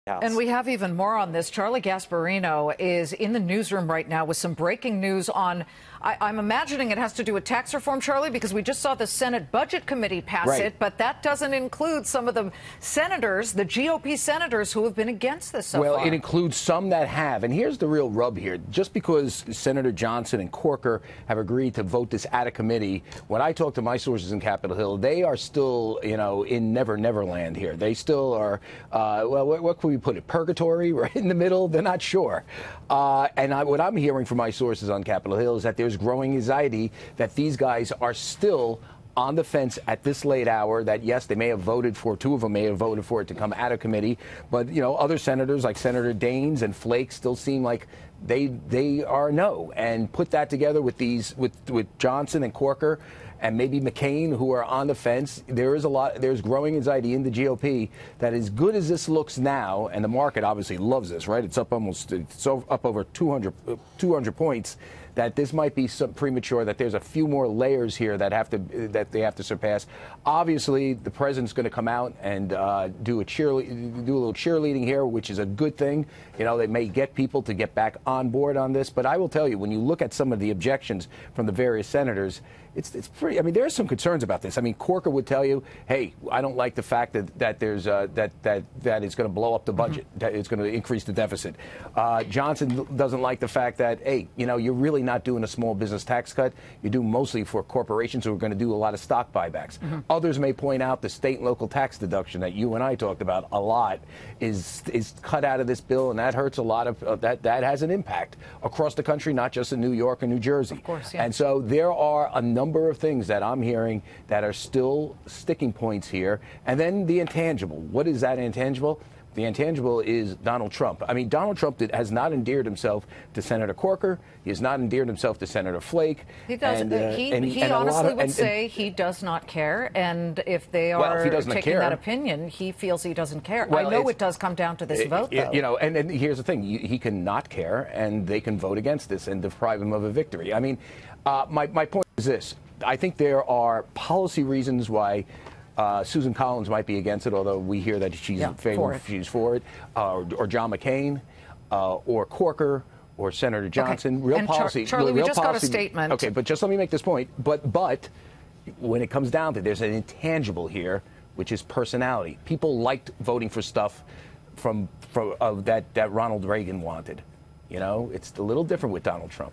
House. And we have even more on this. Charlie Gasparino is in the newsroom right now with some breaking news on, I'm imagining it has to do with tax reform, Charlie, because we just saw the Senate Budget Committee pass it, but that doesn't include some of the senators, the GOP senators who have been against this so far. Well, it includes some that have. And here's the real rub here. Just because Senator Johnson and Corker have agreed to vote this out of committee, when I talk to my sources in Capitol Hill, they are still, in Never Land here. They still are, what can we put it, purgatory, right in the middle? They're not sure. What I'm hearing from my sources on Capitol Hill is that there's growing anxiety that these guys are still on the fence at this late hour, that yes, they may have voted for, two of them may have voted for it to come out of committee, but other senators like Senator Daines and Flake still seem like they are no. And put that together with with Johnson and Corker and maybe McCain, who are on the fence, there's growing anxiety in the GOP that as good as this looks now, and the market obviously loves this, right? It's up up over 200 points, that this might be premature, that there's a few more layers here that they have to surpass. Obviously, the president's going to come out and do a little cheerleading here, which is a good thing. They may get people to get back on board on this, but I will tell you, when you look at some of the objections from the various senators, it's pretty. I mean, there are some concerns about this. I mean, Corker would tell you, "Hey, I don't like the fact that there's that it's going to blow up the budget, that it's going to increase the deficit." Johnson doesn't like the fact that, hey, you're really not doing a small business tax cut. You do mostly for corporations who are going to do a lot of stock buybacks. Others may point out the state and local tax deduction that you and I talked about a lot is cut out of this bill, and that hurts a lot of that has an impact across the country, not just in New York and New Jersey. Of course, yeah. And so there are a number of things that I'm hearing that are still sticking points here. And then the intangible. What is that intangible? The intangible is Donald Trump. I mean, Donald Trump has not endeared himself to Senator Corker. He has not endeared himself to Senator Flake. He does. He honestly would say he does not care. And if they are taking that opinion, he feels he doesn't care. Well, I know it does come down to this vote, though. And here's the thing. He can not care, and they can vote against this and deprive him of a victory. I mean, my point is this. I think there are policy reasons why Susan Collins might be against it, although we hear that she's for it, or John McCain, or Corker, or Senator Johnson. Okay. Charlie, we just got a statement. Okay, but just let me make this point. But when it comes down to it, there's an intangible here, which is personality. People liked voting for stuff that Ronald Reagan wanted. It's a little different with Donald Trump.